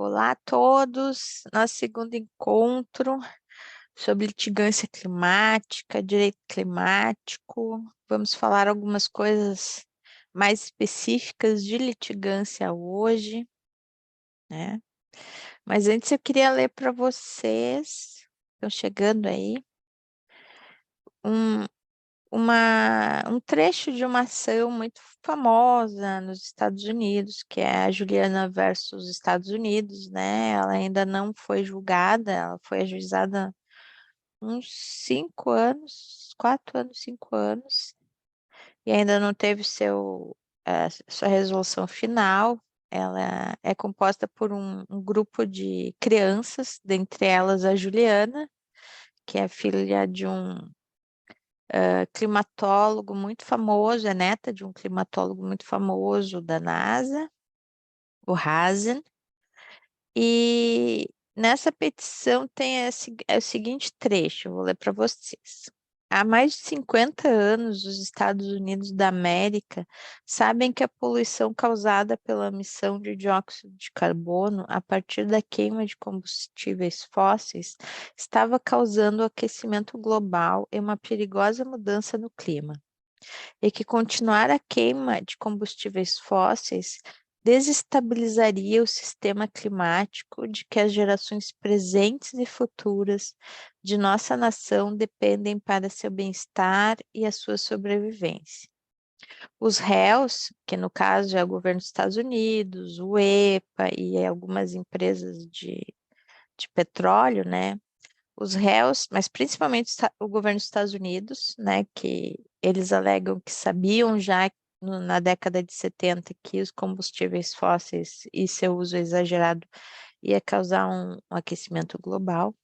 Olá a todos, nosso segundo encontro sobre litigância climática, direito climático. Vamos falar algumas coisas mais específicas de litigância hoje, né? Mas antes eu queria ler para vocês, estão chegando aí, um, um trecho de uma ação muito famosa nos Estados Unidos, que é a Juliana versus Estados Unidos, né? Ela ainda não foi julgada, ela foi ajuizada uns 5 anos, 4 anos, 5 anos, e ainda não teve sua resolução final. Ela é composta por um grupo de crianças, dentre elas a Juliana, que é filha de um climatólogo muito famoso, é neta de um climatólogo muito famoso da NASA, o Hazen. E nessa petição tem o seguinte trecho, eu vou ler para vocês. Há mais de 50 anos, os Estados Unidos da América sabem que a poluição causada pela emissão de dióxido de carbono a partir da queima de combustíveis fósseis estava causando o aquecimento global e uma perigosa mudança no clima, e que continuar a queima de combustíveis fósseis desestabilizaria o sistema climático de que as gerações presentes e futuras de nossa nação dependem para seu bem-estar e a sua sobrevivência. Os réus, que no caso é o governo dos Estados Unidos, o EPA e algumas empresas de petróleo, né? Os réus, mas principalmente o governo dos Estados Unidos, né, que eles alegam que sabiam já na década de 70 que os combustíveis fósseis e seu uso exagerado ia causar um aquecimento global.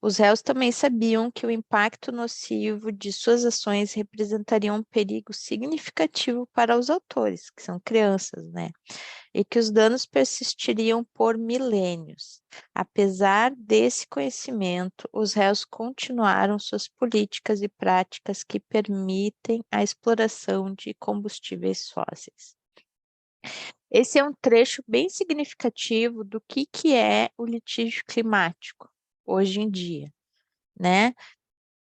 Os réus também sabiam que o impacto nocivo de suas ações representaria um perigo significativo para os autores, que são crianças, né? E que os danos persistiriam por milênios. Apesar desse conhecimento, os réus continuaram suas políticas e práticas que permitem a exploração de combustíveis fósseis. Esse é um trecho bem significativo do que é o litígio climático hoje em dia, né?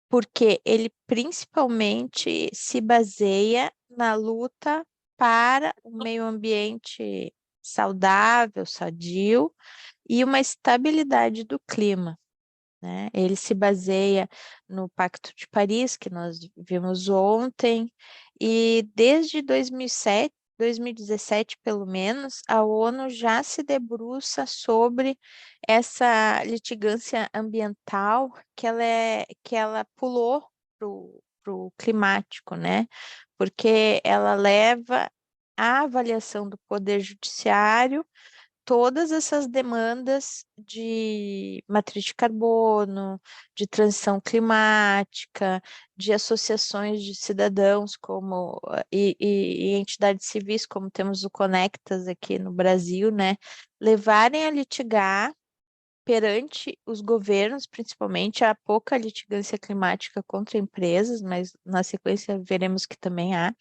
Porque ele principalmente se baseia na luta para um meio ambiente saudável, sadio e uma estabilidade do clima, né? Ele se baseia no Pacto de Paris, que nós vimos ontem, e desde 2007, 2017, pelo menos, a ONU já se debruça sobre essa litigância ambiental que ela pulou para o climático, né? Porque ela leva à avaliação do Poder Judiciário todas essas demandas de matriz de carbono, de transição climática, de associações de cidadãos como e entidades civis, como temos o Conectas aqui no Brasil, né, levarem a litigar perante os governos, principalmente, há pouca litigância climática contra empresas, mas na sequência veremos que também há,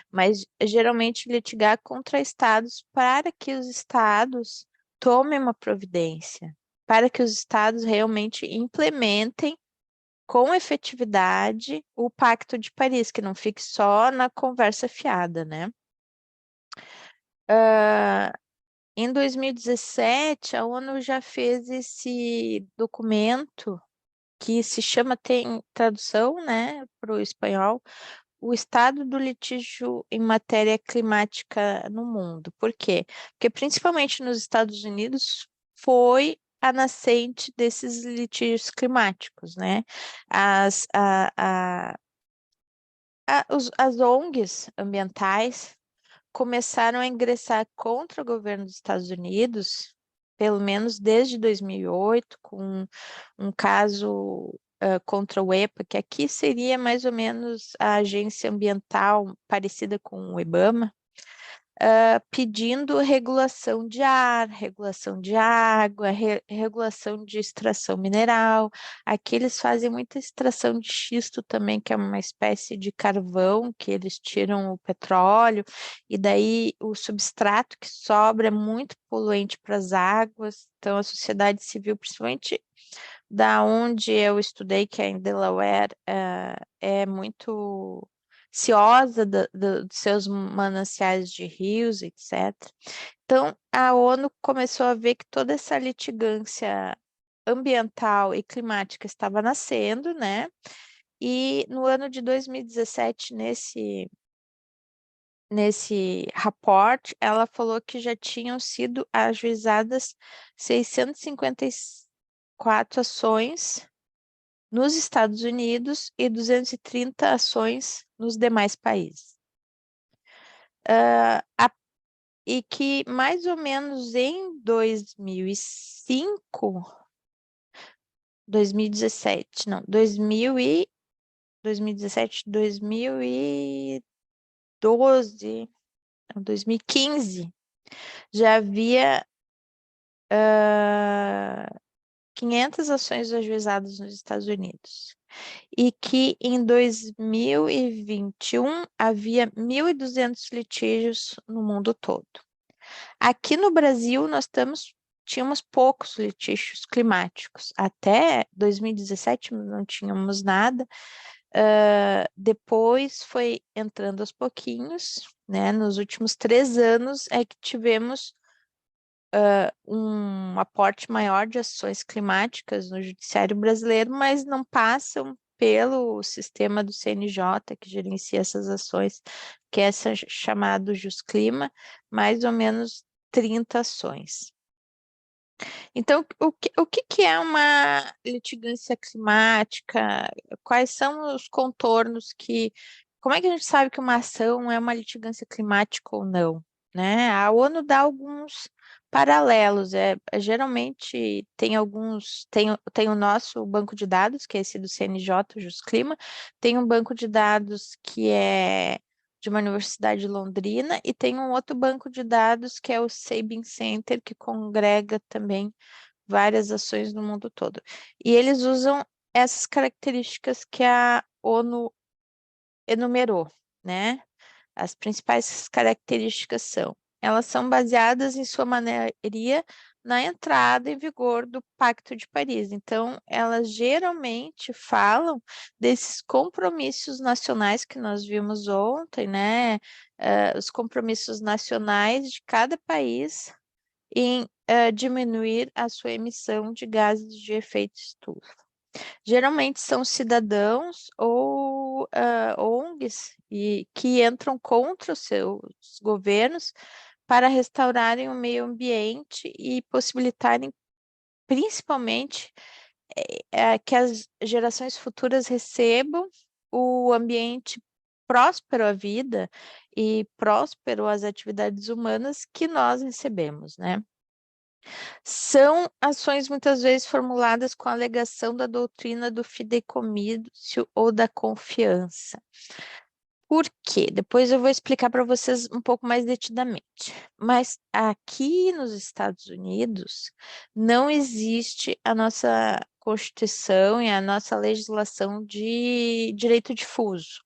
mas geralmente litigar contra estados para que os estados tomem uma providência, para que os estados realmente implementem com efetividade o Pacto de Paris, que não fique só na conversa fiada, né? Em 2017, a ONU já fez esse documento que se chama, tem tradução, né, para o espanhol, o estado do litígio em matéria climática no mundo. Por quê? Porque principalmente nos Estados Unidos foi a nascente desses litígios climáticos, né? As ONGs ambientais começaram a ingressar contra o governo dos Estados Unidos, pelo menos desde 2008, com um caso contra o EPA, que aqui seria mais ou menos a agência ambiental parecida com o IBAMA, pedindo regulação de ar, regulação de água, regulação de extração mineral. Aqui eles fazem muita extração de xisto também, que é uma espécie de carvão que eles tiram o petróleo, e daí o substrato que sobra é muito poluente para as águas. Então, a sociedade civil, principalmente da onde eu estudei, que é em Delaware, é muito ciosa dos seus mananciais de rios, etc. Então, a ONU começou a ver que toda essa litigância ambiental e climática estava nascendo, né? E no ano de 2017, nesse report, ela falou que já tinham sido ajuizadas 654 ações nos Estados Unidos e 230 ações nos demais países. E que mais ou menos em 2005, 2017, não, 2017, 2012, não, 2015, já havia 500 ações ajuizadas nos Estados Unidos. E que em 2021 havia 1.200 litígios no mundo todo. Aqui no Brasil, tínhamos poucos litígios climáticos. Até 2017 não tínhamos nada. Depois foi entrando aos pouquinhos, né? Nos últimos 3 anos é que tivemos um aporte maior de ações climáticas no judiciário brasileiro, mas não passam pelo sistema do CNJ, que gerencia essas ações, que é chamado JusClima, mais ou menos 30 ações. Então, o que é uma litigância climática? Quais são os contornos como é que a gente sabe que uma ação é uma litigância climática ou não, né? A ONU dá alguns paralelos, geralmente tem o nosso banco de dados, que é esse do CNJ, o JusClima, tem um banco de dados que é de uma universidade de Londrina, e tem um outro banco de dados que é o Sabin Center, que congrega também várias ações no mundo todo. E eles usam essas características que a ONU enumerou, né? As principais características elas são baseadas em sua maioria na entrada em vigor do Pacto de Paris. Então, elas geralmente falam desses compromissos nacionais que nós vimos ontem, né? Os compromissos nacionais de cada país em diminuir a sua emissão de gases de efeito estufa. Geralmente são cidadãos ou ONGs que entram contra os seus governos para restaurarem o meio ambiente e possibilitarem, principalmente, que as gerações futuras recebam o ambiente próspero à vida e próspero às atividades humanas que nós recebemos, né? São ações muitas vezes formuladas com a alegação da doutrina do fideicommício ou da confiança. Por quê? Depois eu vou explicar para vocês um pouco mais detidamente. Mas aqui nos Estados Unidos não existe a nossa Constituição e a nossa legislação de direito difuso,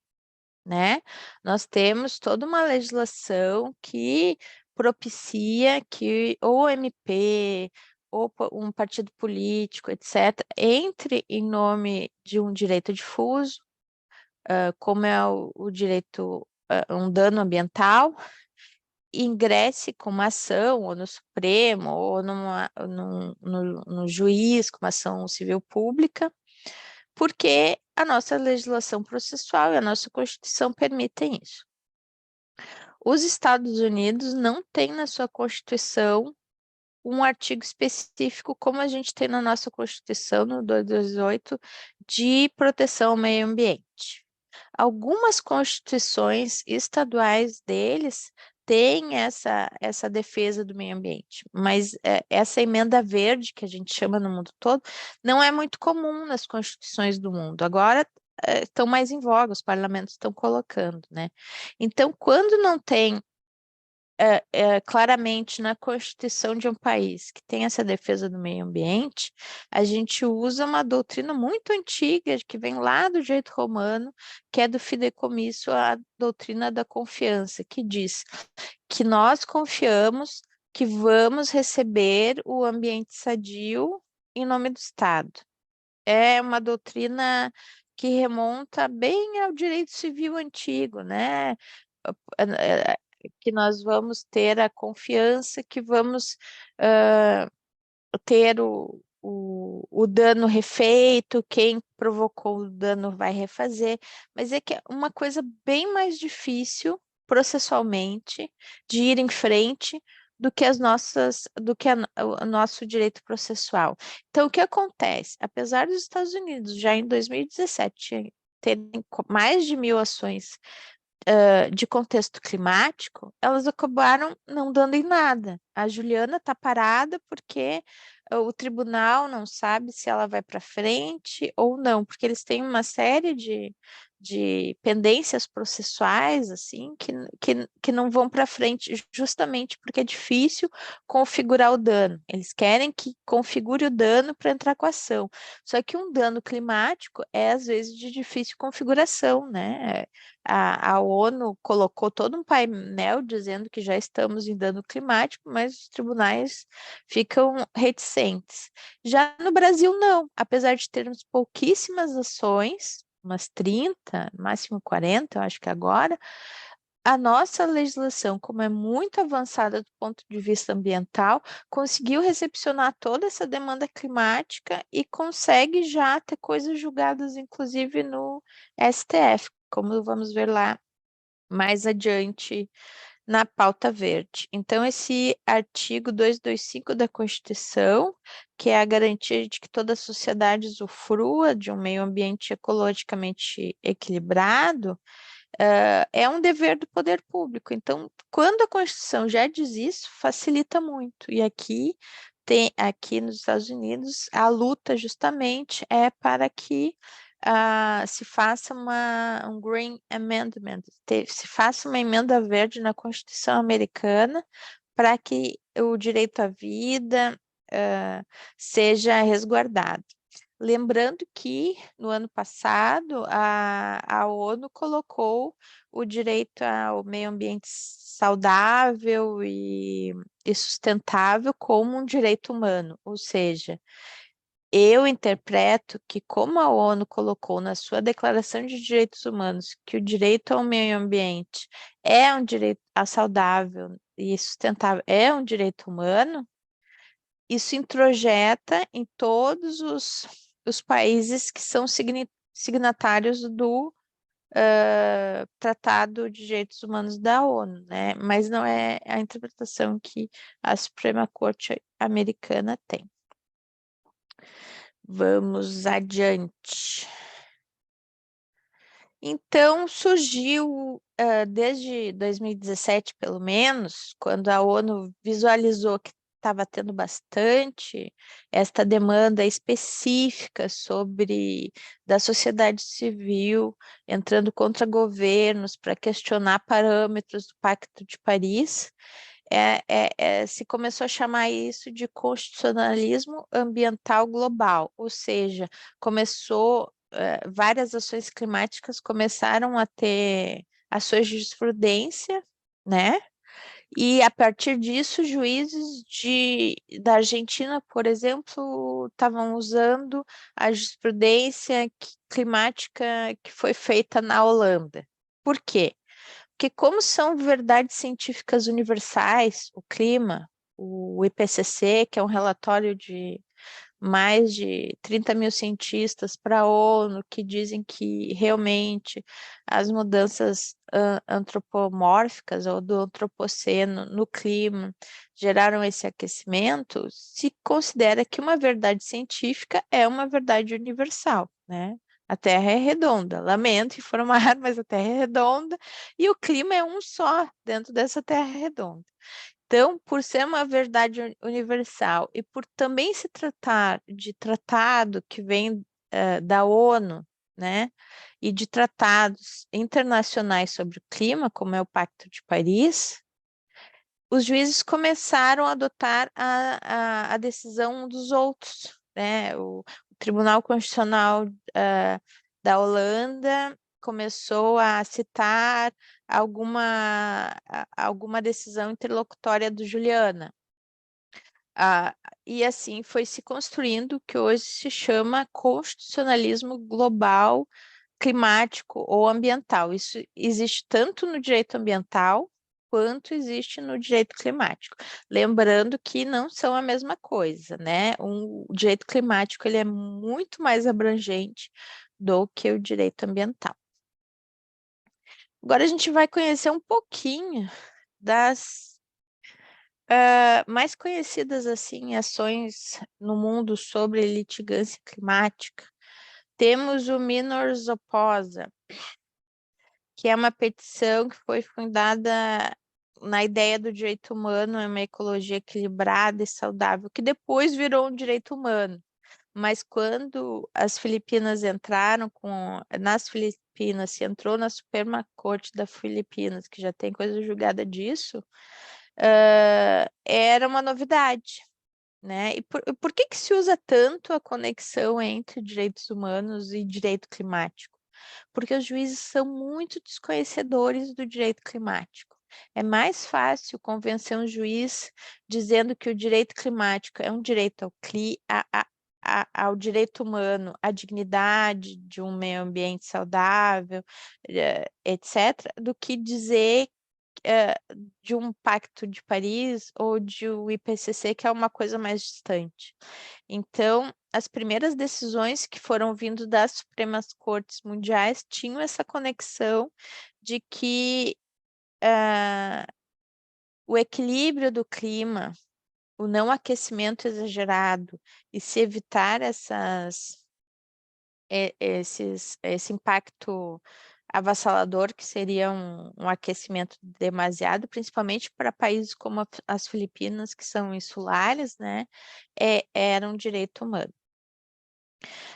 né? Nós temos toda uma legislação que propicia que ou MP ou um partido político, etc., entre em nome de um direito difuso, como é o direito, um dano ambiental, ingresse com uma ação, ou no Supremo, ou no juiz, com uma ação civil pública, porque a nossa legislação processual e a nossa Constituição permitem isso. Os Estados Unidos não têm na sua Constituição um artigo específico, como a gente tem na nossa Constituição, no 228, de proteção ao meio ambiente. Algumas constituições estaduais deles têm essa defesa do meio ambiente, mas essa emenda verde, que a gente chama no mundo todo, não é muito comum nas constituições do mundo. Agora estão mais em voga, os parlamentos estão colocando, né? Então, quando não tem claramente na Constituição de um país que tem essa defesa do meio ambiente, a gente usa uma doutrina muito antiga, que vem lá do direito romano, que é do fideicomisso, a doutrina da confiança, que diz que nós confiamos que vamos receber o ambiente sadio em nome do Estado. É uma doutrina que remonta bem ao direito civil antigo, né? Que nós vamos ter a confiança que vamos ter o dano refeito, quem provocou o dano vai refazer, mas é que é uma coisa bem mais difícil processualmente de ir em frente do que o nosso direito processual. Então, o que acontece? Apesar dos Estados Unidos já em 2017 terem mais de 1.000 ações de contexto climático, elas acabaram não dando em nada. A Juliana está parada porque o tribunal não sabe se ela vai para frente ou não, porque eles têm uma série de pendências processuais assim que não vão para frente justamente porque é difícil configurar o dano. Eles querem que configure o dano para entrar com a ação. Só que um dano climático é às vezes de difícil configuração, né? A ONU colocou todo um painel dizendo que já estamos em dano climático, mas os tribunais ficam reticentes. Já no Brasil, não. Apesar de termos pouquíssimas ações, umas 30, máximo 40, eu acho que agora, a nossa legislação, como é muito avançada do ponto de vista ambiental, conseguiu recepcionar toda essa demanda climática e consegue já ter coisas julgadas, inclusive no STF, como vamos ver lá mais adiante na pauta verde. Então, esse artigo 225 da Constituição, que é a garantia de que toda a sociedade usufrua de um meio ambiente ecologicamente equilibrado, é um dever do poder público. Então, quando a Constituição já diz isso, facilita muito. E aqui nos Estados Unidos, a luta justamente é para que se faça um Green Amendment, se faça uma emenda verde na Constituição americana para que o direito à vida seja resguardado. Lembrando que no ano passado a ONU colocou o direito ao meio ambiente saudável e sustentável como um direito humano, ou seja, eu interpreto que, como a ONU colocou na sua Declaração de Direitos Humanos que o direito ao meio ambiente é um direito saudável e sustentável, é um direito humano, isso introjeta em todos os países que são signatários do Tratado de Direitos Humanos da ONU, né? Mas não é a interpretação que a Suprema Corte americana tem. Vamos adiante. Então, surgiu, desde 2017, pelo menos, quando a ONU visualizou que estava tendo bastante esta demanda específica da sociedade civil entrando contra governos para questionar parâmetros do Pacto de Paris, se começou a chamar isso de constitucionalismo ambiental global, ou seja, várias ações climáticas começaram a ter a sua jurisprudência, né? E a partir disso, juízes da Argentina, por exemplo, estavam usando a jurisprudência climática que foi feita na Holanda. Por quê? Porque como são verdades científicas universais, o clima, o IPCC, que é um relatório de mais de 30.000 cientistas para a ONU que dizem que realmente as mudanças antropomórficas ou do antropoceno no clima geraram esse aquecimento, se considera que uma verdade científica é uma verdade universal, né? A Terra é redonda, lamento informar, mas a Terra é redonda e o clima é um só dentro dessa Terra redonda. Então, por ser uma verdade universal e por também se tratar de tratado que vem da ONU, né, e de tratados internacionais sobre o clima, como é o Pacto de Paris, os juízes começaram a adotar a decisão dos outros, né? O Tribunal Constitucional da Holanda começou a citar alguma decisão interlocutória do Juliana. E assim foi se construindo o que hoje se chama constitucionalismo global, climático ou ambiental. Isso existe tanto no direito ambiental quanto existe no direito climático. Lembrando que não são a mesma coisa, né? O direito climático ele é muito mais abrangente do que o direito ambiental. Agora a gente vai conhecer um pouquinho das mais conhecidas assim ações no mundo sobre litigância climática. Temos o Minors Oposa, que é uma petição que foi fundada na ideia do direito humano em uma ecologia equilibrada e saudável, que depois virou um direito humano. Mas quando as Filipinas entraram nas Filipinas, se entrou na Suprema Corte da Filipinas, que já tem coisa julgada disso, era uma novidade, né? E por que que se usa tanto a conexão entre direitos humanos e direito climático? Porque os juízes são muito desconhecedores do direito climático. É mais fácil convencer um juiz dizendo que o direito climático é um direito ao direito humano, à dignidade de um meio ambiente saudável, etc., do que dizer de um Pacto de Paris ou de o IPCC, que é uma coisa mais distante. Então, as primeiras decisões que foram vindo das Supremas Cortes Mundiais tinham essa conexão de que o equilíbrio do clima, o não aquecimento exagerado e se evitar esse impacto avassalador, que seria um aquecimento demasiado, principalmente para países como as Filipinas, que são insulares, né? Era um direito humano.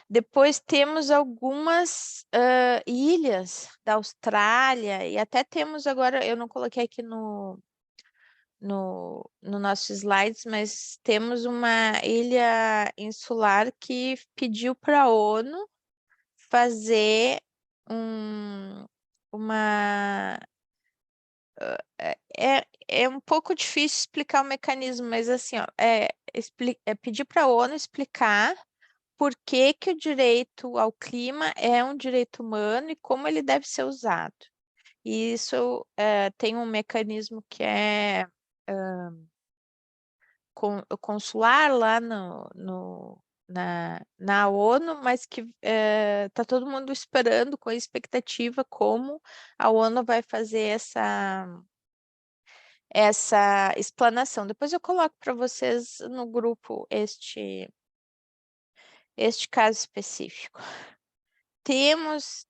Depois temos algumas ilhas da Austrália, e até temos agora, eu não coloquei aqui no nossos slides, mas temos uma ilha insular que pediu para a ONU fazer uma. É um pouco difícil explicar o mecanismo, mas assim, ó, pedir para a ONU explicar por que que o direito ao clima é um direito humano e como ele deve ser usado. E isso tem um mecanismo que é consular lá na ONU, mas que está todo mundo esperando com expectativa como a ONU vai fazer essa explanação. Depois eu coloco para vocês no grupo este caso específico. Temos,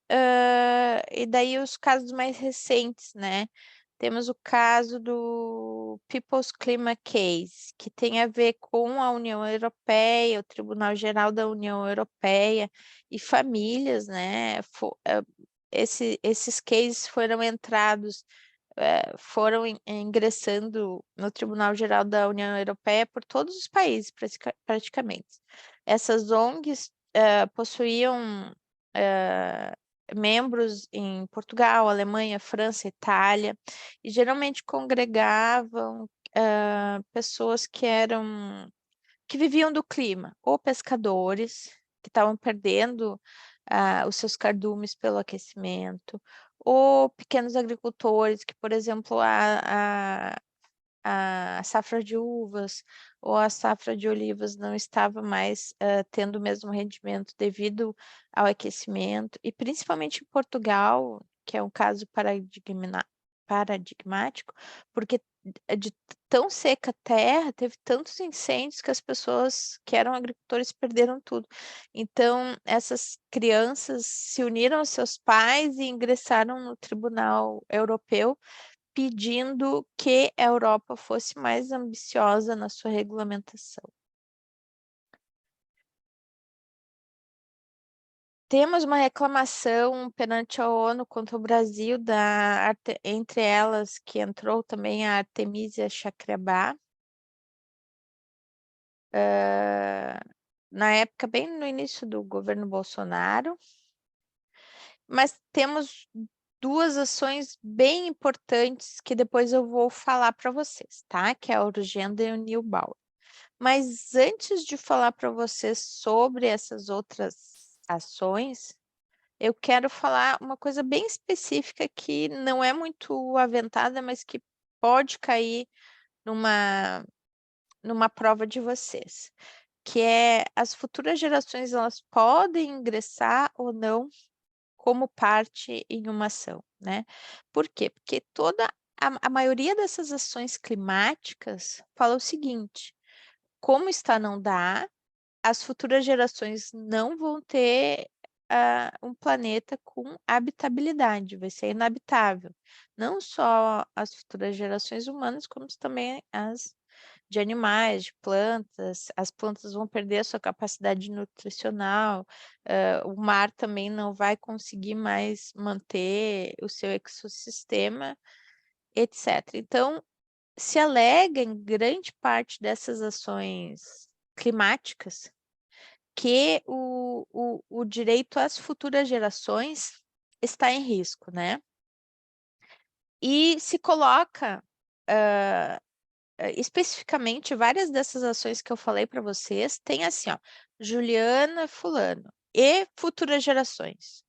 e daí os casos mais recentes, né? Temos o caso do People's Climate Case, que tem a ver com a União Europeia, o Tribunal Geral da União Europeia e famílias, né? Esses cases foram entrados, foram ingressando no Tribunal Geral da União Europeia por todos os países, praticamente. Essas ONGs possuíam membros em Portugal, Alemanha, França, Itália, e geralmente congregavam pessoas que viviam do clima, ou pescadores que estavam perdendo os seus cardumes pelo aquecimento, ou pequenos agricultores que, por exemplo, a safra de uvas ou a safra de olivas não estava mais tendo o mesmo rendimento devido ao aquecimento, e principalmente em Portugal, que é um caso paradigmático, porque de tão seca a terra, teve tantos incêndios que as pessoas que eram agricultores perderam tudo. Então, essas crianças se uniram aos seus pais e ingressaram no Tribunal Europeu pedindo que a Europa fosse mais ambiciosa na sua regulamentação. Temos uma reclamação perante a ONU contra o Brasil, entre elas que entrou também a Artemisia Chacriabá, na época, bem no início do governo Bolsonaro, mas temos duas ações bem importantes que depois eu vou falar para vocês, tá? Que é a Urgenda e o Neubauer. Mas antes de falar para vocês sobre essas outras ações, eu quero falar uma coisa bem específica que não é muito aventada, mas que pode cair numa prova de vocês, que é as futuras gerações, elas podem ingressar ou não como parte em uma ação, né? Por quê? Porque a maioria dessas ações climáticas fala o seguinte: como está não dá, as futuras gerações não vão ter um planeta com habitabilidade, vai ser inabitável. Não só as futuras gerações humanas, como também as de animais, de plantas. As plantas vão perder a sua capacidade nutricional, o mar também não vai conseguir mais manter o seu ecossistema, etc. Então, se alega em grande parte dessas ações climáticas que o direito às futuras gerações está em risco, né? E se coloca especificamente várias dessas ações que eu falei para vocês, tem assim, ó, Juliana Fulano e futuras gerações.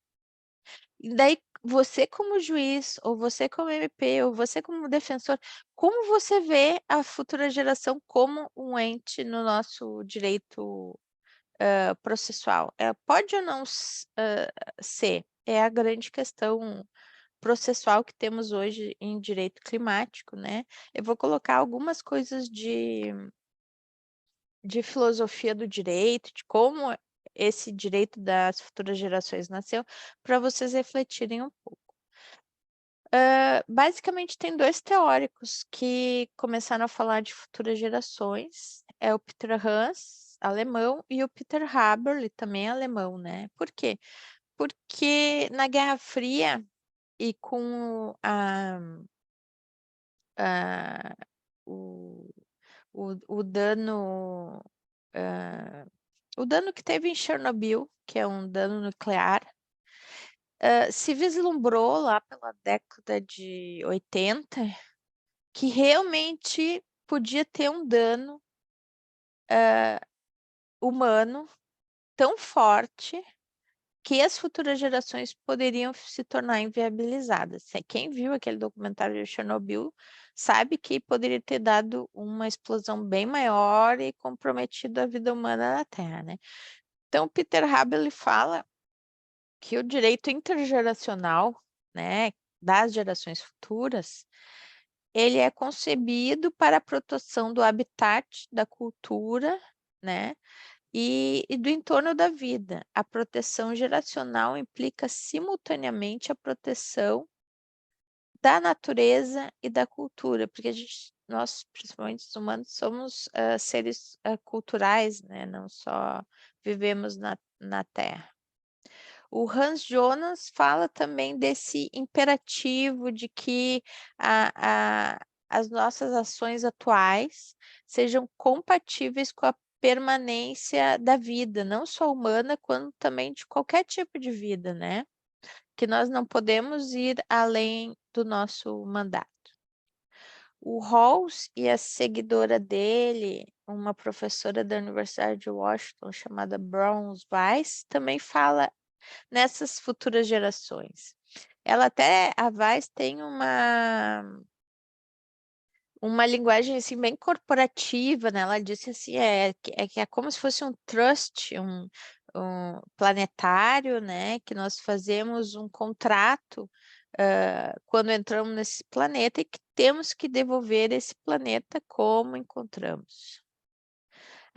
E daí, você como juiz, ou você como MP, ou você como defensor, como você vê a futura geração como um ente no nosso direito processual? Pode ou não ser? É a grande questão processual que temos hoje em direito climático, né? Eu vou colocar algumas coisas de filosofia do direito, de como esse direito das futuras gerações nasceu, para vocês refletirem um pouco. Basicamente, tem dois teóricos que começaram a falar de futuras gerações. É o Peter Hans, alemão, e o Peter Haberle, também alemão, né? Por quê? Porque na Guerra Fria e com o, o dano, o dano que teve em Chernobyl, que é um dano nuclear, se vislumbrou lá pela década de 80 que realmente podia ter um dano humano tão forte que as futuras gerações poderiam se tornar inviabilizadas. Quem viu aquele documentário de Chernobyl sabe que poderia ter dado uma explosão bem maior e comprometido a vida humana na Terra, né? Então, Peter Haber fala que o direito intergeracional, né, das gerações futuras, ele é concebido para a proteção do habitat, da cultura, né, e do entorno da vida. A proteção geracional implica simultaneamente a proteção da natureza e da cultura, porque nós, principalmente os humanos, somos seres culturais, né? Não só vivemos na Terra. O Hans Jonas fala também desse imperativo de que as nossas ações atuais sejam compatíveis com a permanência da vida, não só humana, quanto também de qualquer tipo de vida, né? Que nós não podemos ir além do nosso mandato. O Rawls e a seguidora dele, uma professora da Universidade de Washington chamada Browns Weiss, também fala nessas futuras gerações. A Weiss tem uma linguagem assim bem corporativa, né? Ela disse assim, que é como se fosse um trust, um planetário, né? Que nós fazemos um contrato quando entramos nesse planeta e que temos que devolver esse planeta como encontramos.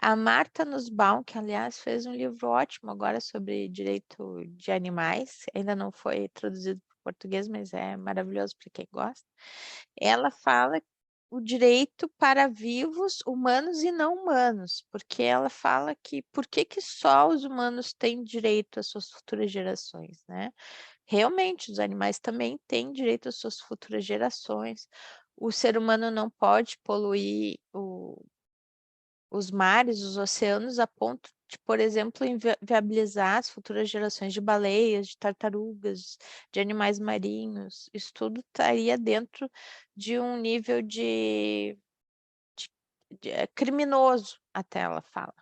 A Marta Nussbaum, que aliás fez um livro ótimo agora sobre direito de animais, ainda não foi traduzido para o português, mas é maravilhoso para quem gosta. Ela fala o direito para vivos, humanos e não humanos, porque ela fala que por que só os humanos têm direito às suas futuras gerações, né? Realmente, os animais também têm direito às suas futuras gerações. O ser humano não pode poluir os mares, os oceanos, a ponto de, por exemplo, viabilizar as futuras gerações de baleias, de tartarugas, de animais marinhos. Isso tudo estaria dentro de um nível criminoso, até ela fala.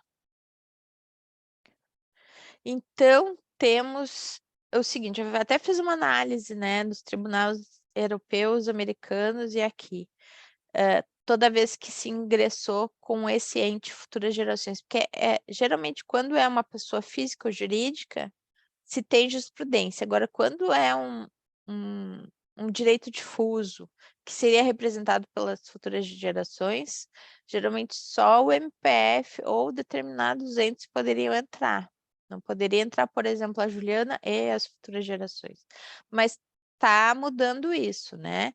Então, temos o seguinte, eu até fiz uma análise, né, nos tribunais europeus, americanos e aqui. Toda vez que se ingressou com esse ente futuras gerações, porque geralmente quando é uma pessoa física ou jurídica, se tem jurisprudência. Agora, quando é um direito difuso, que seria representado pelas futuras gerações, geralmente só o MPF ou determinados entes poderiam entrar. Não poderia entrar, por exemplo, a Juliana e as futuras gerações. Mas está mudando isso, né?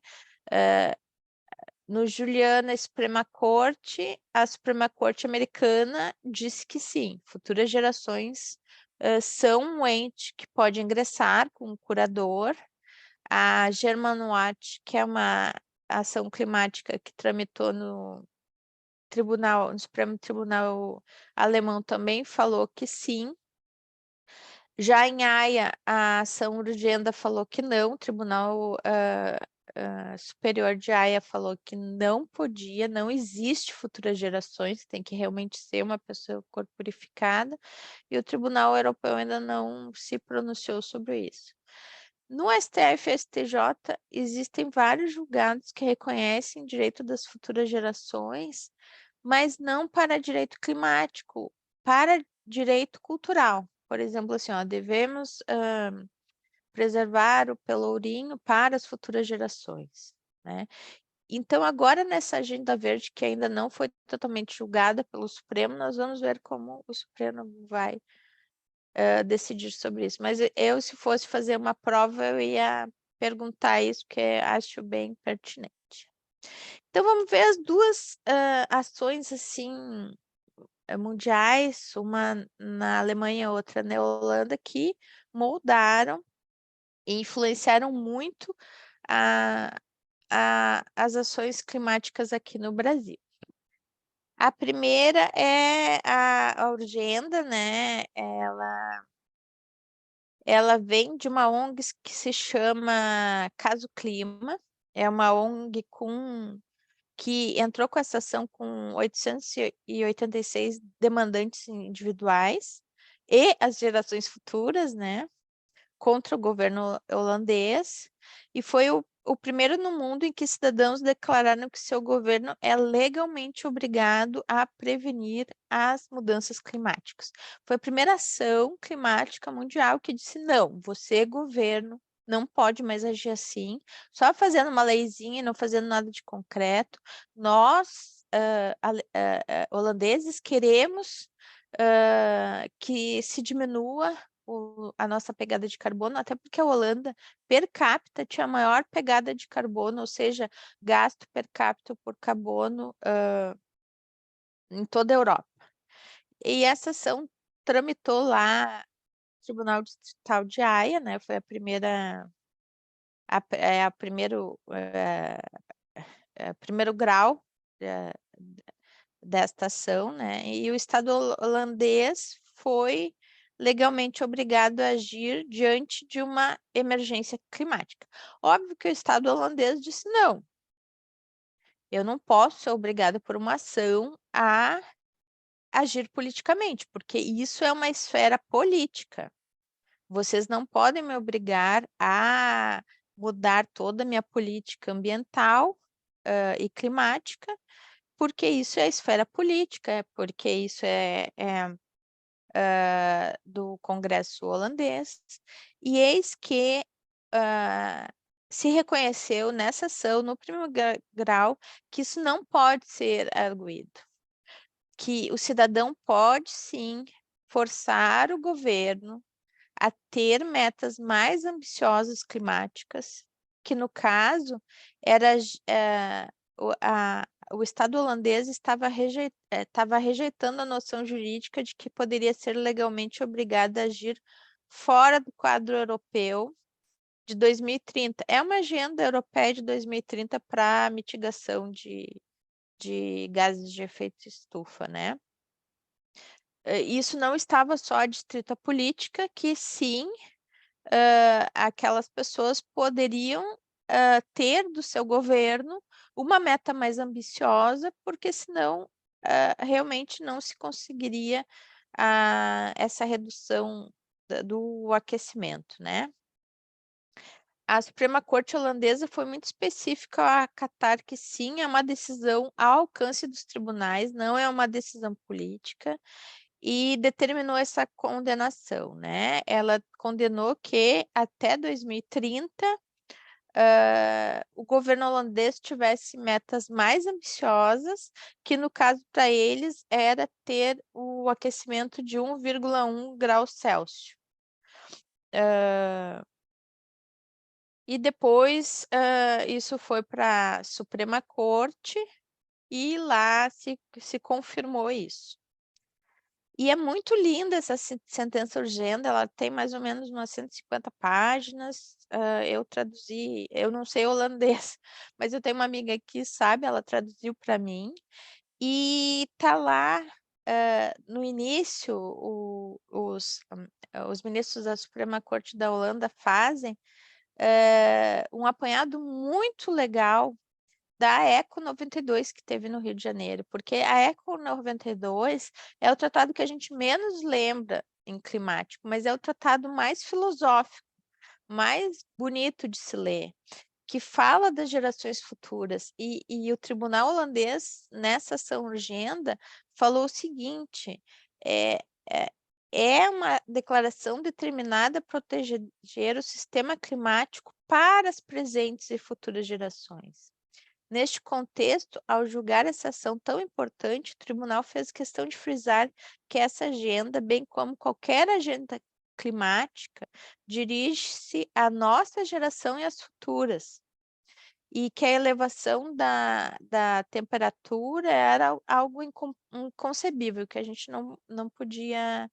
No Juliana Suprema Corte, a Suprema Corte americana disse que sim, futuras gerações são um ente que pode ingressar com um curador. A Germanwatch, que é uma ação climática que tramitou no Supremo Tribunal Alemão, também falou que sim. Já em Haia, a ação urgenda falou que não, o Tribunal Superior de Haia falou que não podia, não existe futuras gerações, tem que realmente ser uma pessoa corporificada, e o Tribunal Europeu ainda não se pronunciou sobre isso. No STF e STJ, existem vários julgados que reconhecem direito das futuras gerações, mas não para direito climático, para direito cultural. Por exemplo, assim, ó, devemos preservar o pelourinho para as futuras gerações, né? Então, agora nessa agenda verde, que ainda não foi totalmente julgada pelo Supremo, nós vamos ver como o Supremo vai decidir sobre isso. Mas eu, se fosse fazer uma prova, eu ia perguntar isso, porque acho bem pertinente. Então, vamos ver as duas ações, assim, mundiais, uma na Alemanha, outra na Holanda, que moldaram e influenciaram muito as ações climáticas aqui no Brasil. A primeira é a Urgenda, né? Ela vem de uma ONG que se chama Caso Clima. É uma ONG que entrou com essa ação com 886 demandantes individuais e as gerações futuras, né? Contra o governo holandês, e foi o primeiro no mundo em que cidadãos declararam que seu governo é legalmente obrigado a prevenir as mudanças climáticas. Foi a primeira ação climática mundial que disse: não, você, governo, não pode mais agir assim, só fazendo uma leizinha e não fazendo nada de concreto. Nós, holandeses, queremos que se diminua a nossa pegada de carbono, até porque a Holanda, per capita, tinha a maior pegada de carbono, ou seja, gasto per capita por carbono em toda a Europa. E essa ação tramitou lá no Tribunal Distrital de Haia, né? Foi a primeiro grau desta ação, né? E o Estado holandês foi legalmente obrigado a agir diante de uma emergência climática. Óbvio que o Estado holandês disse: não, eu não posso ser obrigado por uma ação a agir politicamente, porque isso é uma esfera política. Vocês não podem me obrigar a mudar toda a minha política ambiental e climática, porque isso é a esfera política, porque isso é do Congresso holandês, e eis que se reconheceu nessa ação, no primeiro grau, que isso não pode ser arguído, que o cidadão pode sim forçar o governo a ter metas mais ambiciosas climáticas, que no caso era o Estado holandês estava rejeitando a noção jurídica de que poderia ser legalmente obrigado a agir fora do quadro europeu de 2030. É uma agenda europeia de 2030 para mitigação de gases de efeito estufa, né? Isso não estava só adstrito à política, que sim, aquelas pessoas poderiam ter do seu governo uma meta mais ambiciosa, porque senão realmente não se conseguiria essa redução do aquecimento, né? A Suprema Corte holandesa foi muito específica a acatar que sim, é uma decisão ao alcance dos tribunais, não é uma decisão política, e determinou essa condenação, né? Ela condenou que até 2030 o governo holandês tivesse metas mais ambiciosas, que no caso para eles era ter o aquecimento de 1,1 graus Celsius. E depois isso foi para a Suprema Corte e lá se confirmou isso. E é muito linda essa sentença urgenda, ela tem mais ou menos umas 150 páginas. Eu traduzi, eu não sei holandês, mas eu tenho uma amiga que sabe, ela traduziu para mim. E tá lá, no início, os ministros da Suprema Corte da Holanda fazem um apanhado muito legal da Eco 92 que teve no Rio de Janeiro, porque a Eco 92 é o tratado que a gente menos lembra em climático, mas é o tratado mais filosófico, mais bonito de se ler, que fala das gerações futuras. E o tribunal holandês, nessa ação urgenda, falou o seguinte: é, é, é uma declaração determinada a proteger o sistema climático para as presentes e futuras gerações. Neste contexto, ao julgar essa ação tão importante, o tribunal fez questão de frisar que essa agenda, bem como qualquer agenda climática, dirige-se à nossa geração e às futuras, e que a elevação da temperatura era algo inconcebível, que a gente não podia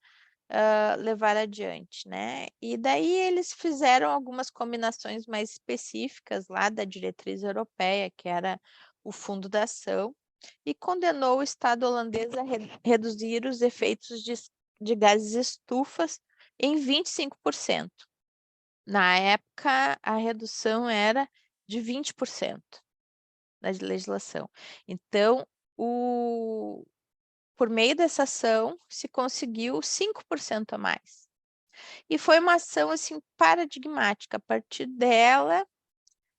levar adiante, né? E daí eles fizeram algumas combinações mais específicas lá da diretriz europeia, que era o fundo da ação, e condenou o Estado holandês a reduzir os efeitos de gases estufas em 25%. Na época, a redução era de 20% da legislação. Então, por meio dessa ação, se conseguiu 5% a mais. E foi uma ação assim paradigmática. A partir dela,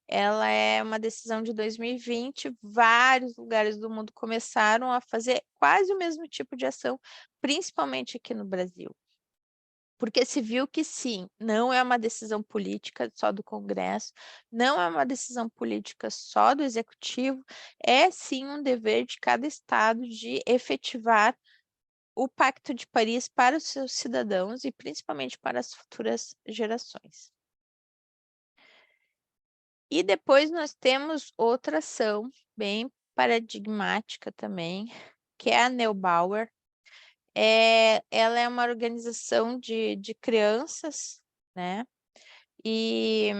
ela é uma decisão de 2020, vários lugares do mundo começaram a fazer quase o mesmo tipo de ação, principalmente aqui no Brasil. Porque se viu que sim, não é uma decisão política só do Congresso, não é uma decisão política só do Executivo, é sim um dever de cada estado de efetivar o Pacto de Paris para os seus cidadãos e principalmente para as futuras gerações. E depois nós temos outra ação bem paradigmática também, que é a Neubauer. Ela é uma organização de crianças, né? E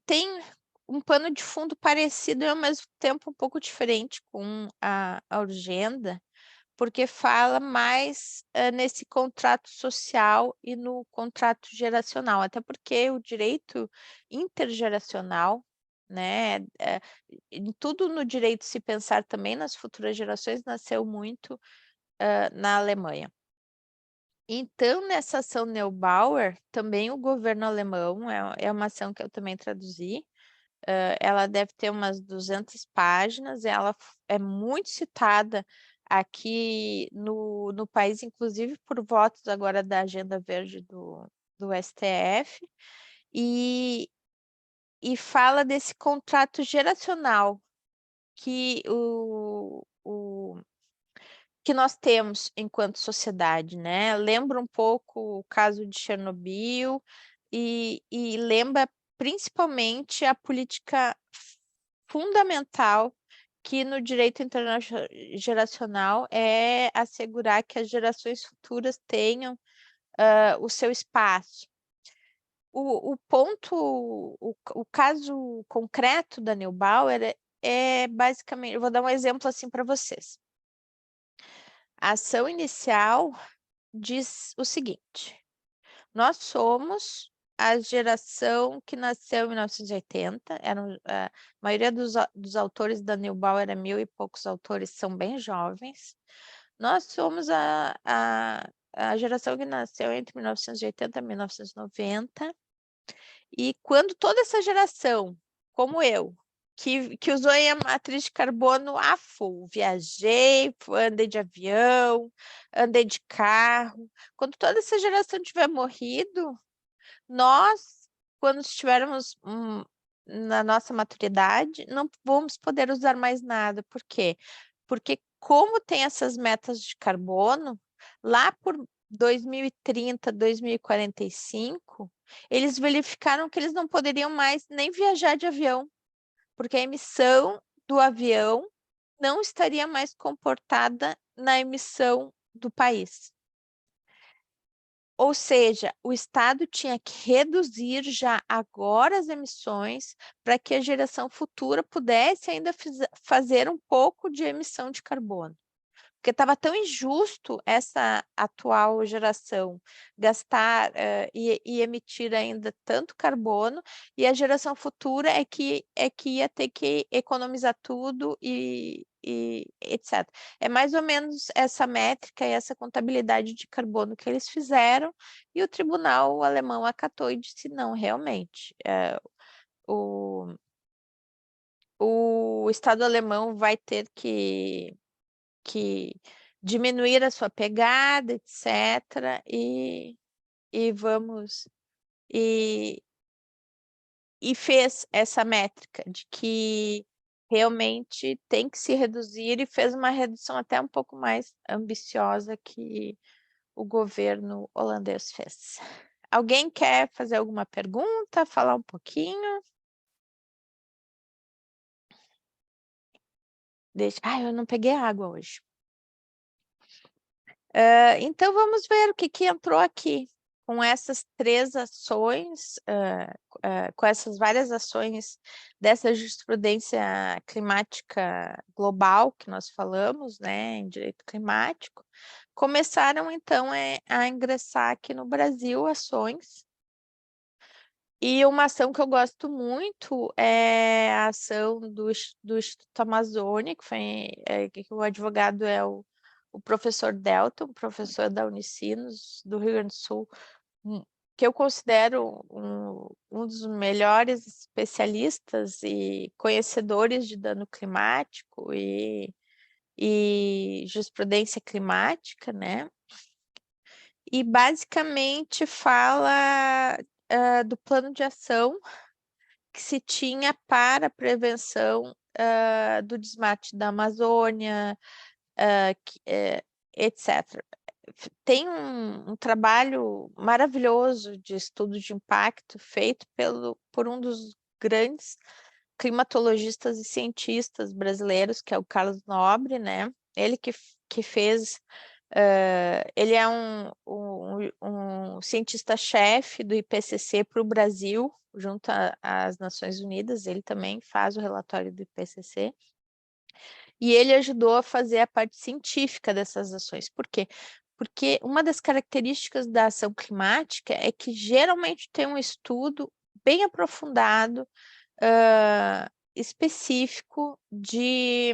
tem um pano de fundo parecido e ao mesmo tempo um pouco diferente com a Urgenda, porque fala mais nesse contrato social e no contrato geracional, até porque o direito intergeracional, né, em tudo no direito se pensar também nas futuras gerações, nasceu muito na Alemanha. Então, nessa ação Neubauer, também o governo alemão, é uma ação que eu também traduzi, ela deve ter umas 200 páginas, ela é muito citada aqui no país, inclusive por votos agora da Agenda Verde do STF, e fala desse contrato geracional que que nós temos enquanto sociedade, né? Lembra um pouco o caso de Chernobyl e lembra principalmente a política fundamental que no direito intergeracional é assegurar que as gerações futuras tenham o seu espaço. O caso concreto da Neubauer é basicamente, eu vou dar um exemplo assim para vocês. A ação inicial diz o seguinte: nós somos a geração que nasceu em 1980, a maioria dos autores da Neubauer, 1000 e poucos autores, são bem jovens. Nós somos a geração que nasceu entre 1980 e 1990, e quando toda essa geração, como eu, que usou a matriz de carbono a full, viajei, andei de avião, andei de carro, quando toda essa geração tiver morrido, nós, quando estivermos na nossa maturidade, não vamos poder usar mais nada. Por quê? Porque como tem essas metas de carbono, lá por 2030, 2045, eles verificaram que eles não poderiam mais nem viajar de avião, porque a emissão do avião não estaria mais comportada na emissão do país. Ou seja, o Estado tinha que reduzir já agora as emissões para que a geração futura pudesse ainda fazer um pouco de emissão de carbono. Porque estava tão injusto essa atual geração gastar e emitir ainda tanto carbono, e a geração futura é que ia ter que economizar tudo e etc. É mais ou menos essa métrica e essa contabilidade de carbono que eles fizeram, e o tribunal alemão acatou e disse: não, realmente, o Estado alemão vai ter que diminuir a sua pegada, etc. E vamos... E fez essa métrica de que realmente tem que se reduzir, e fez uma redução até um pouco mais ambiciosa que o governo holandês fez. Alguém quer fazer alguma pergunta, falar um pouquinho? eu não peguei água hoje. Então, vamos ver o que entrou aqui. Com essas 3 ações, com essas várias ações dessa jurisprudência climática global que nós falamos, né, em direito climático, começaram, então, a ingressar aqui no Brasil ações. E uma ação que eu gosto muito é a ação do Instituto Amazônia, que o advogado é o professor Delton, professor da Unicinos, do Rio Grande do Sul, que eu considero um dos melhores especialistas e conhecedores de dano climático e jurisprudência climática, né? E basicamente fala do plano de ação que se tinha para a prevenção do desmate da Amazônia, etc. Tem um trabalho maravilhoso de estudo de impacto feito por um dos grandes climatologistas e cientistas brasileiros, que é o Carlos Nobre, né? Ele que fez... ele é um cientista-chefe do IPCC para o Brasil, junto às Nações Unidas. Ele também faz o relatório do IPCC. E ele ajudou a fazer a parte científica dessas ações. Por quê? Porque uma das características da ação climática é que geralmente tem um estudo bem aprofundado, específico, de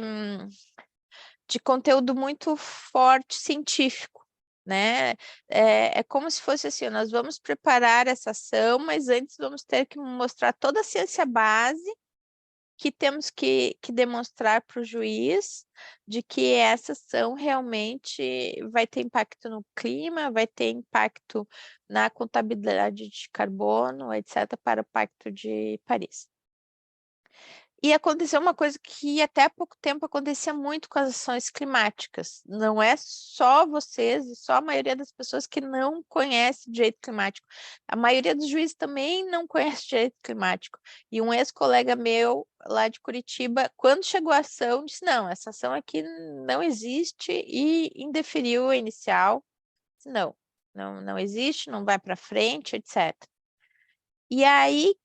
conteúdo muito forte científico, né? É como se fosse assim: nós vamos preparar essa ação, mas antes vamos ter que mostrar toda a ciência base que temos que demonstrar para o juiz de que essa ação realmente vai ter impacto no clima, vai ter impacto na contabilidade de carbono, etc., para o Pacto de Paris. E aconteceu uma coisa que até há pouco tempo acontecia muito com as ações climáticas. Não é só vocês e só a maioria das pessoas que não conhece direito climático. A maioria dos juízes também não conhece direito climático. E um ex-colega meu lá de Curitiba, quando chegou a ação, disse: não, essa ação aqui não existe e indeferiu a inicial. Disse, não existe, não vai para frente, etc. E aí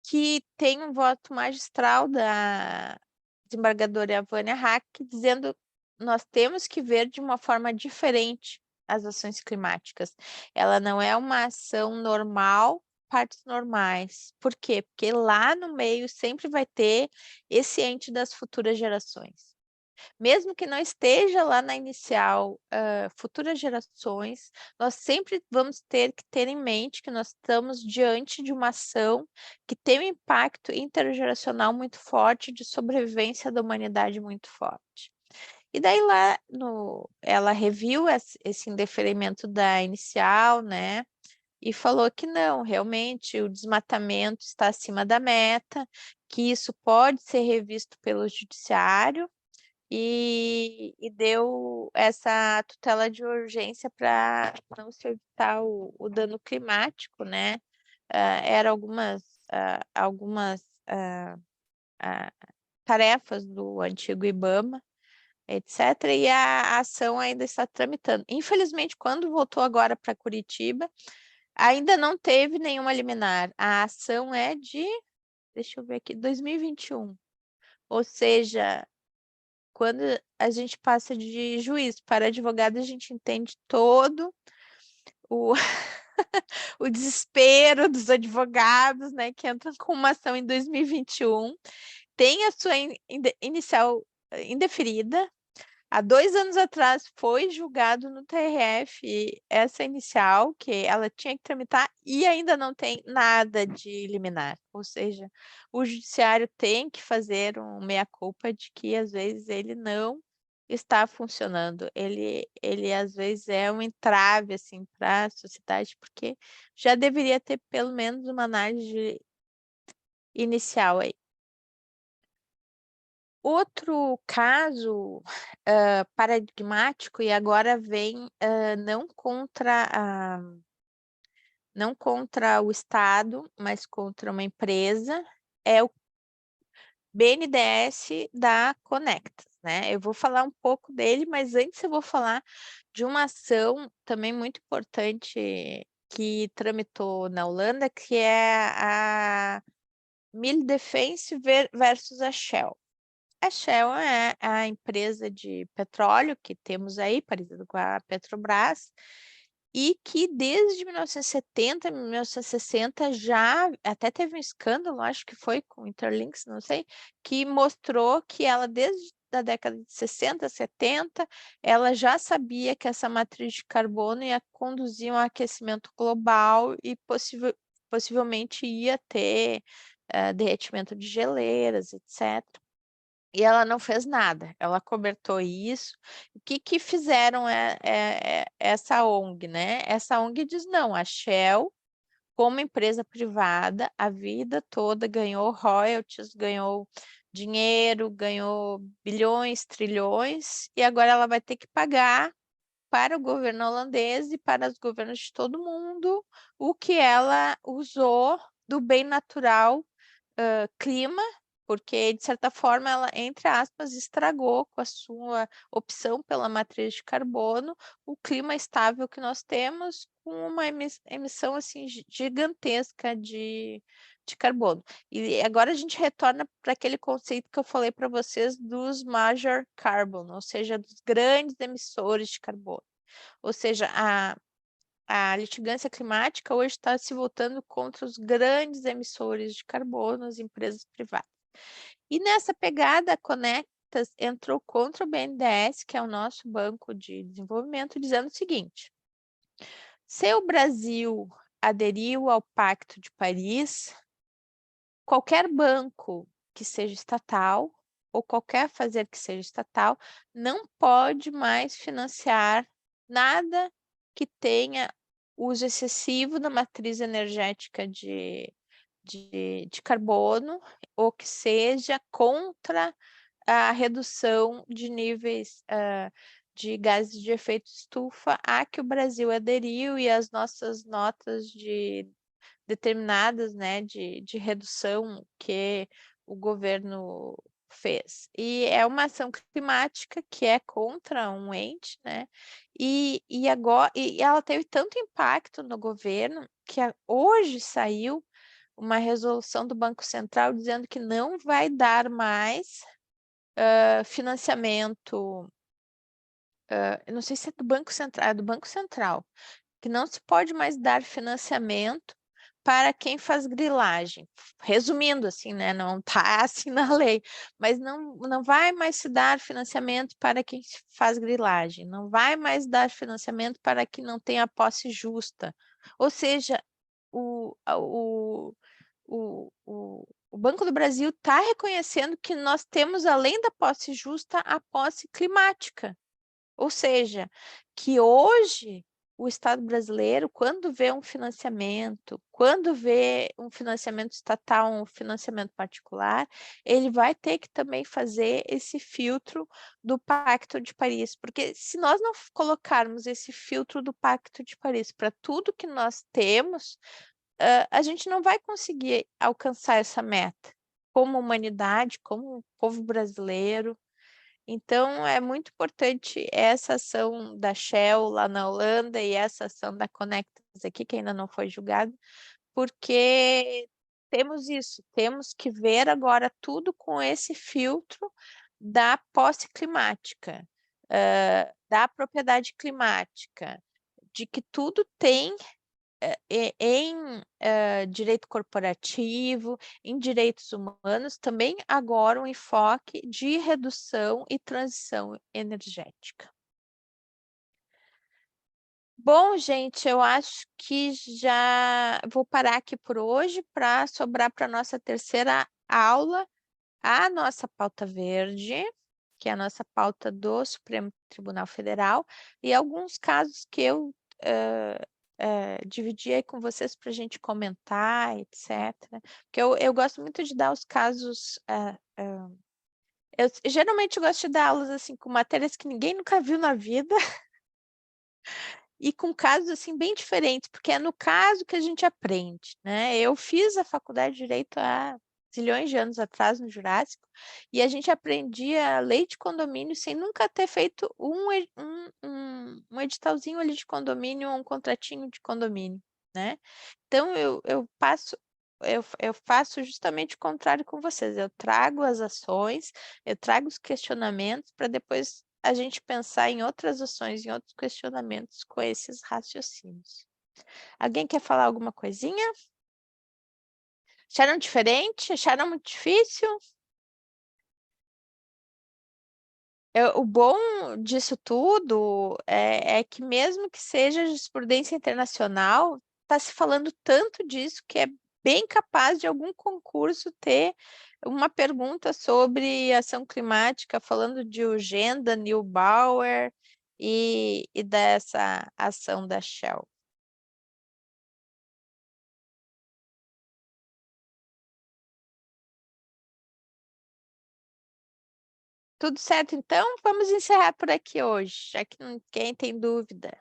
que tem um voto magistral da desembargadora Vânia Hack dizendo nós temos que ver de uma forma diferente as ações climáticas. Ela não é uma ação normal, partes normais. Por quê? Porque lá no meio sempre vai ter esse ente das futuras gerações. Mesmo que não esteja lá na inicial, futuras gerações, nós sempre vamos ter que ter em mente que nós estamos diante de uma ação que tem um impacto intergeracional muito forte, de sobrevivência da humanidade muito forte. E daí lá ela reviu esse indeferimento da inicial, né? E falou que não, realmente o desmatamento está acima da meta, que isso pode ser revisto pelo judiciário, e deu essa tutela de urgência para não se evitar o dano climático, né? Eram algumas tarefas do antigo IBAMA, etc. E a ação ainda está tramitando. Infelizmente, quando voltou agora para Curitiba, ainda não teve nenhuma liminar. A ação é de, deixa eu ver aqui, 2021. Ou seja, quando a gente passa de juiz para advogado, a gente entende todo o, o desespero dos advogados, né, que entram com uma ação em 2021, tem a sua inicial indeferida. Há 2 anos atrás foi julgado no TRF essa inicial, que ela tinha que tramitar, e ainda não tem nada de liminar. Ou seja, o judiciário tem que fazer um meia-culpa de que às vezes ele não está funcionando. Ele às vezes é um entrave assim, para a sociedade, porque já deveria ter pelo menos uma análise inicial aí. Outro caso paradigmático, e agora vem não contra o Estado, mas contra uma empresa, é o BNDES da Conectas, né? Eu vou falar um pouco dele, mas antes eu vou falar de uma ação também muito importante que tramitou na Holanda, que é a Mille Defense versus a Shell. A Shell é a empresa de petróleo que temos aí, parecida com a Petrobras, e que desde 1970, 1960 já até teve um escândalo, acho que foi com Interlinks, não sei, que mostrou que ela desde a década de 60, 70, ela já sabia que essa matriz de carbono ia conduzir um aquecimento global e possivelmente ia ter derretimento de geleiras, etc. E ela não fez nada, ela cobertou isso. O que fizeram essa ONG, né? Essa ONG diz, não, a Shell, como empresa privada, a vida toda ganhou royalties, ganhou dinheiro, ganhou bilhões, trilhões, e agora ela vai ter que pagar para o governo holandês e para os governos de todo mundo o que ela usou do bem natural, clima, porque, de certa forma, ela, entre aspas, estragou com a sua opção pela matriz de carbono o clima estável que nós temos, com uma emissão assim, gigantesca de carbono. E agora a gente retorna para aquele conceito que eu falei para vocês dos major carbon, ou seja, dos grandes emissores de carbono. Ou seja, a litigância climática hoje está se voltando contra os grandes emissores de carbono, as empresas privadas. E nessa pegada, a Conectas entrou contra o BNDES, que é o nosso banco de desenvolvimento, dizendo o seguinte: se o Brasil aderiu ao Pacto de Paris, qualquer banco que seja estatal, ou qualquer fazer que seja estatal, não pode mais financiar nada que tenha uso excessivo da matriz energética de de carbono, ou que seja contra a redução de níveis de gases de efeito estufa a que o Brasil aderiu, e as nossas notas determinadas, né, de redução que o governo fez. E é uma ação climática que é contra um ente, né? E ela teve tanto impacto no governo que hoje saiu uma resolução do Banco Central dizendo que não vai dar mais financiamento. Eu não sei se é do Banco Central, é do Banco Central, que não se pode mais dar financiamento para quem faz grilagem. Resumindo, assim, né? Não está assim na lei, mas não vai mais se dar financiamento para quem faz grilagem, não vai mais dar financiamento para quem não tem a posse justa. Ou seja, o Banco do Brasil está reconhecendo que nós temos, além da posse justa, a posse climática. Ou seja, que hoje o Estado brasileiro, quando vê um financiamento, quando vê um financiamento estatal, um financiamento particular, ele vai ter que também fazer esse filtro do Pacto de Paris, porque se nós não colocarmos esse filtro do Pacto de Paris para tudo que nós temos, a gente não vai conseguir alcançar essa meta como humanidade, como povo brasileiro. Então, é muito importante essa ação da Shell lá na Holanda e essa ação da Conectas aqui, que ainda não foi julgada, porque temos isso, temos que ver agora tudo com esse filtro da posse climática, da propriedade climática, de que tudo tem em direito corporativo, em direitos humanos, também agora um enfoque de redução e transição energética. Bom, gente, eu acho que já vou parar aqui por hoje para sobrar para a nossa terceira aula a nossa pauta verde, que é a nossa pauta do Supremo Tribunal Federal, e alguns casos que eu dividi aí com vocês para a gente comentar, etc. Porque eu gosto muito de dar os casos. Eu geralmente gosto de dar aulas assim com matérias que ninguém nunca viu na vida e com casos assim bem diferentes, porque é no caso que a gente aprende, né? Eu fiz a faculdade de Direito há zilhões de anos atrás, no Jurássico, e a gente aprendia lei de condomínio sem nunca ter feito um editalzinho ali de condomínio ou um contratinho de condomínio, né? Então, eu faço justamente o contrário com vocês. Eu trago as ações, eu trago os questionamentos para depois a gente pensar em outras ações, em outros questionamentos com esses raciocínios. Alguém quer falar alguma coisinha? Acharam diferente? Acharam muito difícil? O bom disso tudo é que mesmo que seja jurisprudência internacional, está se falando tanto disso que é bem capaz de algum concurso ter uma pergunta sobre ação climática, falando de Urgenda, Neubauer e dessa ação da Shell. Tudo certo, então? Vamos encerrar por aqui hoje, já que ninguém tem dúvida.